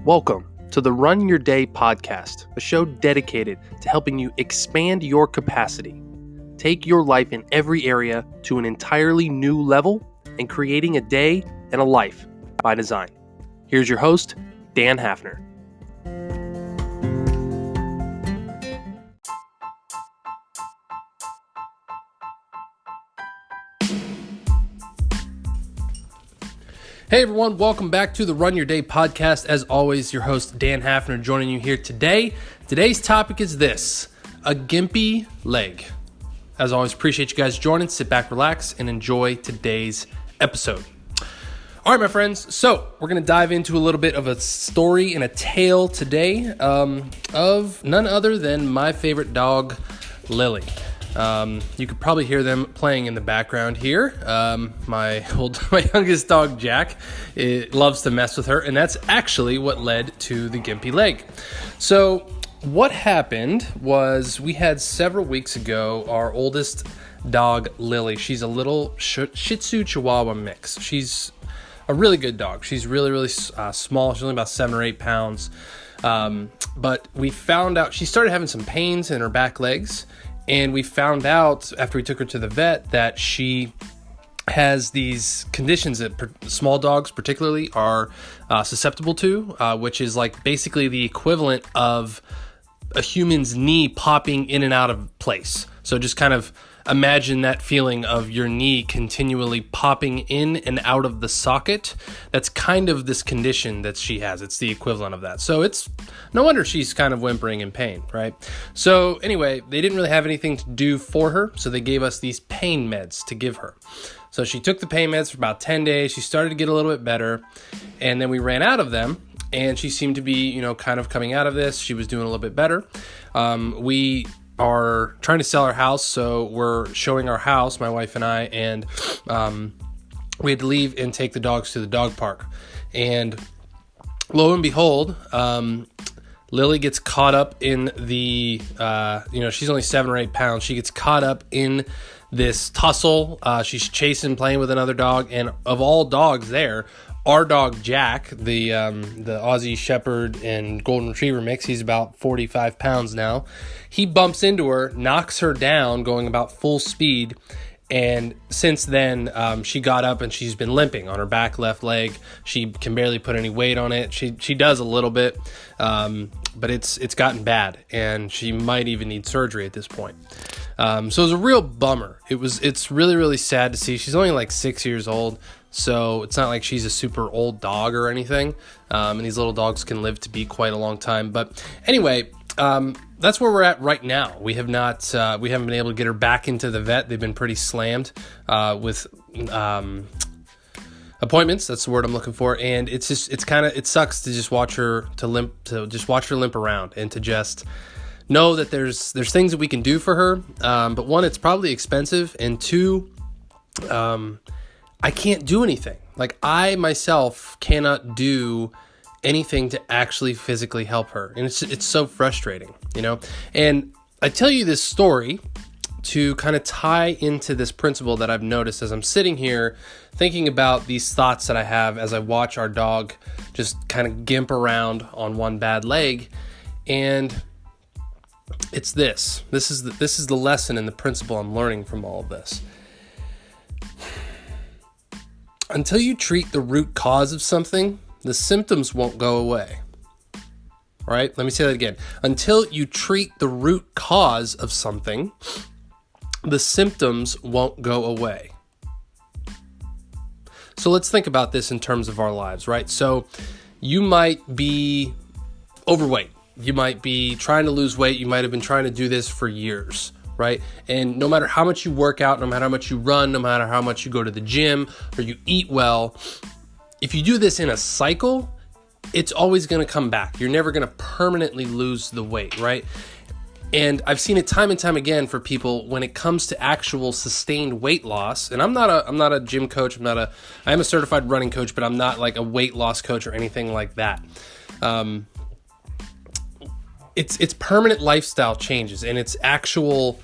Welcome to the Run Your Day podcast, a show dedicated to helping you expand your capacity, take your life in every area to an entirely new level, and creating a day and a life by design. Here's your host, Dan Hafner. Hey everyone, welcome back to the Run Your Day podcast. As always, your host Dan Hafner joining you here today. Today's topic is this, a gimpy leg. As always, appreciate you guys joining. Sit back, relax, and enjoy today's episode. All right, my friends, so we're going to dive into a little bit of a story and a tale today of none other than my favorite dog, Lily. You could probably hear them playing in the background here. My youngest dog, Jack, loves to mess with her, and that's actually what led to the gimpy leg. So what happened was we had several weeks ago our oldest dog, Lily. She's a little Shih Tzu Chihuahua mix. She's a really good dog. She's really small. She's only about 7 or 8 pounds. But we found out she started having some pains in her back legs. And we found out after we took her to the vet that she has these conditions that small dogs particularly are susceptible to, which is like basically the equivalent of a human's knee popping in and out of place. So just kind of imagine that feeling of your knee continually popping in and out of the socket. That's kind of this condition that she has. It's the equivalent of that. So it's no wonder she's kind of whimpering in pain, right? So anyway, they didn't really have anything to do for her, so they gave us these pain meds to give her. So she took the pain meds for about 10 days. She started to get a little bit better, and then we ran out of them, and she seemed to be, kind of coming out of this. She was doing a little bit better. We are trying to sell our house, so we're showing our house, my wife and I, and we had to leave and take the dogs to the dog park. And lo and behold, Lily gets caught up in the, she's only 7 or 8 pounds. She gets caught up in this tussle. She's chasing, playing with another dog, and of all dogs there, our dog Jack, the Aussie Shepherd and Golden Retriever mix, he's about 45 pounds now. He bumps into her, knocks her down, going about full speed. And since then, she got up and she's been limping on her back left leg. She can barely put any weight on it. She does a little bit, but it's gotten bad, and she might even need surgery at this point. So it was a real bummer. It's really sad to see. She's only like 6 years old. So it's not like she's a super old dog or anything. And these little dogs can live to be quite a long time. But anyway, that's where we're at right now. We haven't been able to get her back into the vet. They've been pretty slammed with appointments. That's the word I'm looking for. And it sucks to just watch her limp around, and to just know that there's things that we can do for her. But one, it's probably expensive, and two, I can't do anything. Like, I myself cannot do anything to actually physically help her. And it's so frustrating, And I tell you this story to kind of tie into this principle that I've noticed as I'm sitting here thinking about these thoughts that I have as I watch our dog just kind of gimp around on one bad leg. And it's this. This is the lesson and the principle I'm learning from all of this. Until you treat the root cause of something, the symptoms won't go away. All right? Let me say that again. Until you treat the root cause of something, the symptoms won't go away. So let's think about this in terms of our lives, right? So you might be overweight. You might be trying to lose weight. You might have been trying to do this for years. Right? And no matter how much you work out, no matter how much you run, no matter how much you go to the gym or you eat well, if you do this in a cycle, it's always going to come back. You're never going to permanently lose the weight, right? And I've seen it time and time again for people when it comes to actual sustained weight loss. And I'm not a gym coach. I am a certified running coach, but I'm not like a weight loss coach or anything like that. It's permanent lifestyle changes, and it's actual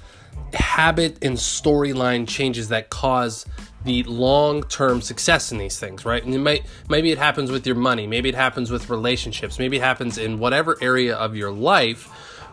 habit and storyline changes that cause the long-term success in these things, right? And maybe it happens with your money, maybe it happens with relationships, maybe it happens in whatever area of your life.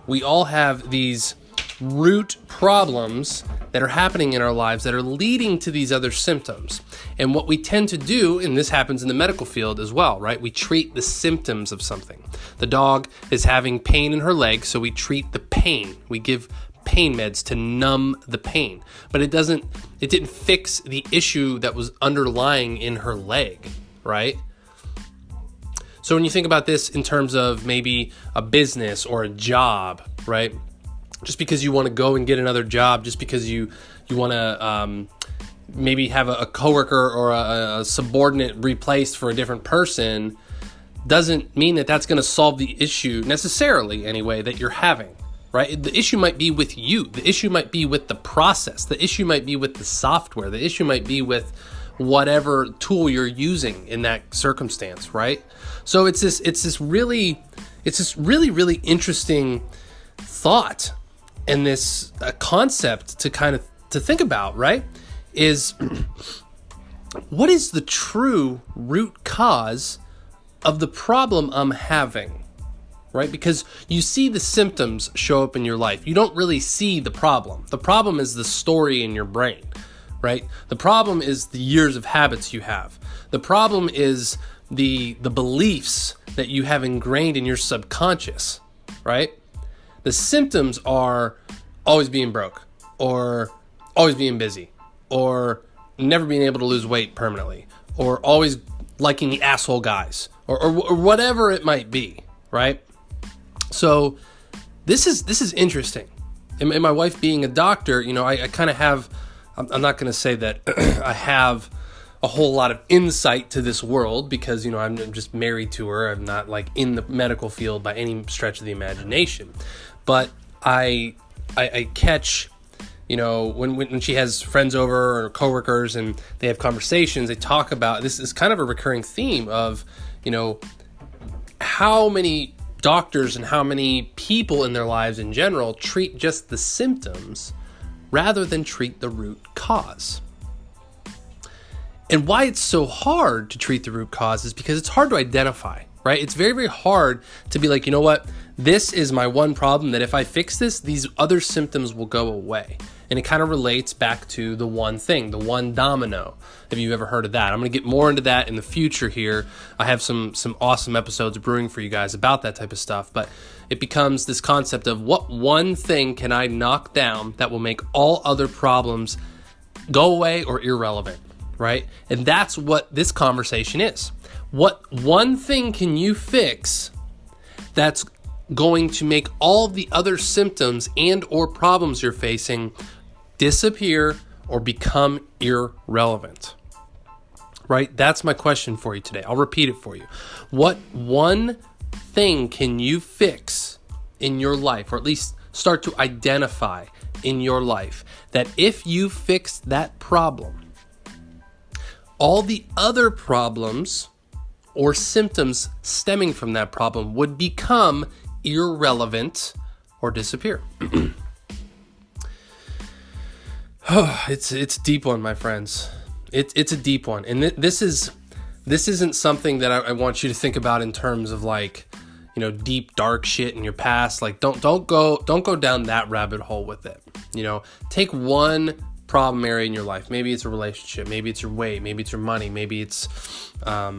We all have these root problems that are happening in our lives that are leading to these other symptoms. And what we tend to do, and this happens in the medical field as well, right? We treat the symptoms of something. The dog is having pain in her leg, so we treat the pain. We give pain meds to numb the pain. But it didn't fix the issue that was underlying in her leg, right? So when you think about this in terms of maybe a business or a job, right? Just because you want to go and get another job, just because you want to maybe have a coworker or a subordinate replaced for a different person, doesn't mean that that's going to solve the issue necessarily anyway that you're having, right? The issue might be with you. The issue might be with the process. The issue might be with the software. The issue might be with whatever tool you're using in that circumstance, right? So it's this really interesting thought and this concept to think about, right? Is what is the true root cause of the problem I'm having, right? Because you see the symptoms show up in your life. You don't really see the problem. The problem is the story in your brain, right? The problem is the years of habits you have. The problem is the beliefs that you have ingrained in your subconscious, right? The symptoms are always being broke, or always being busy, or never being able to lose weight permanently, or always liking the asshole guys, or whatever it might be, right? So this is interesting. And my wife being a doctor, I kind of have, I'm not going to say that I have a whole lot of insight to this world because, I'm just married to her. I'm not like in the medical field by any stretch of the imagination. But I catch, when she has friends over or coworkers and they have conversations, they talk about, this is kind of a recurring theme of, how many doctors and how many people in their lives in general treat just the symptoms rather than treat the root cause. And why it's so hard to treat the root cause is because it's hard to identify, right? It's very, very hard to be like, you know what? This is my one problem that if I fix this, these other symptoms will go away. And it kind of relates back to the one thing, the one domino. Have you ever heard of that? I'm going to get more into that in the future here. I have some awesome episodes brewing for you guys about that type of stuff. But it becomes this concept of what one thing can I knock down that will make all other problems go away or irrelevant, right? And that's what this conversation is. What one thing can you fix that's going to make all the other symptoms and or problems you're facing disappear or become irrelevant, right? That's my question for you today. I'll repeat it for you. What one thing can you fix in your life, or at least start to identify in your life, that if you fix that problem, all the other problems or symptoms stemming from that problem would become irrelevant or disappear? It's a deep one, my friends. It's a deep one, and this isn't something that I want you to think about in terms of like, deep dark shit in your past. Like don't go down that rabbit hole with it. Take one problem area in your life. Maybe it's a relationship. Maybe it's your weight. Maybe it's your money. Maybe it's a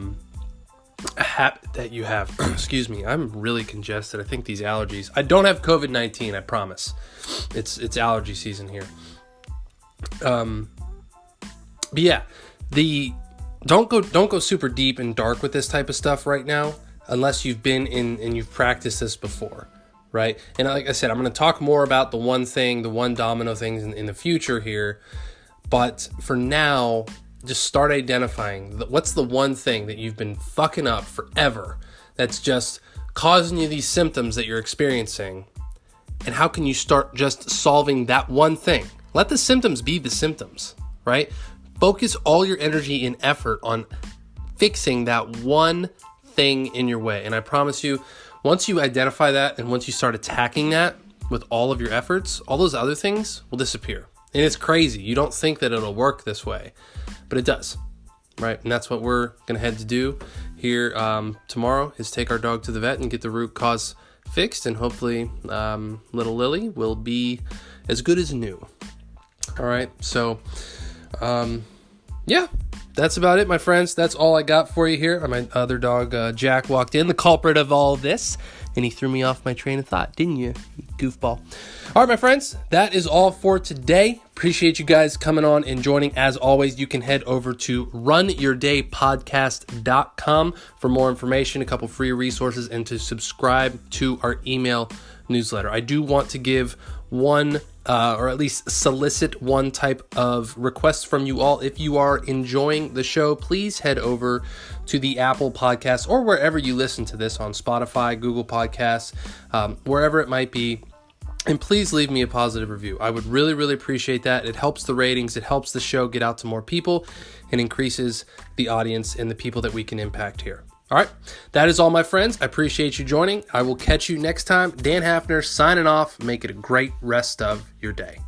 habit that you have. Excuse me, I'm really congested. I think these allergies. I don't have COVID-19, I promise. It's allergy season here. But yeah, don't go super deep and dark with this type of stuff right now, unless you've been in and you've practiced this before, right? And like I said, I'm going to talk more about the one domino things in the future here. But for now, just start identifying what's the one thing that you've been fucking up forever that's just causing you these symptoms that you're experiencing, and how can you start just solving that one thing? Let the symptoms be the symptoms, right? Focus all your energy and effort on fixing that one thing in your way. And I promise you, once you identify that and once you start attacking that with all of your efforts, all those other things will disappear. And it's crazy. You don't think that it'll work this way, but it does, right? And that's what we're going to head to do here tomorrow, is take our dog to the vet and get the root cause fixed. And hopefully little Lily will be as good as new. All right. So, yeah, that's about it, my friends. That's all I got for you here. My other dog, Jack, walked in, the culprit of all this, and he threw me off my train of thought, didn't you goofball? All right, my friends, that is all for today. Appreciate you guys coming on and joining. As always, you can head over to runyourdaypodcast.com for more information, a couple free resources, and to subscribe to our email newsletter. I do want to give one or at least solicit one type of request from you all. If you are enjoying the show, please head over to the Apple Podcasts or wherever you listen to this, on Spotify, Google Podcasts, wherever it might be. And please leave me a positive review. I would really, really appreciate that. It helps the ratings. It helps the show get out to more people and increases the audience and the people that we can impact here. All right. That is all, my friends. I appreciate you joining. I will catch you next time. Dan Hafner signing off. Make it a great rest of your day.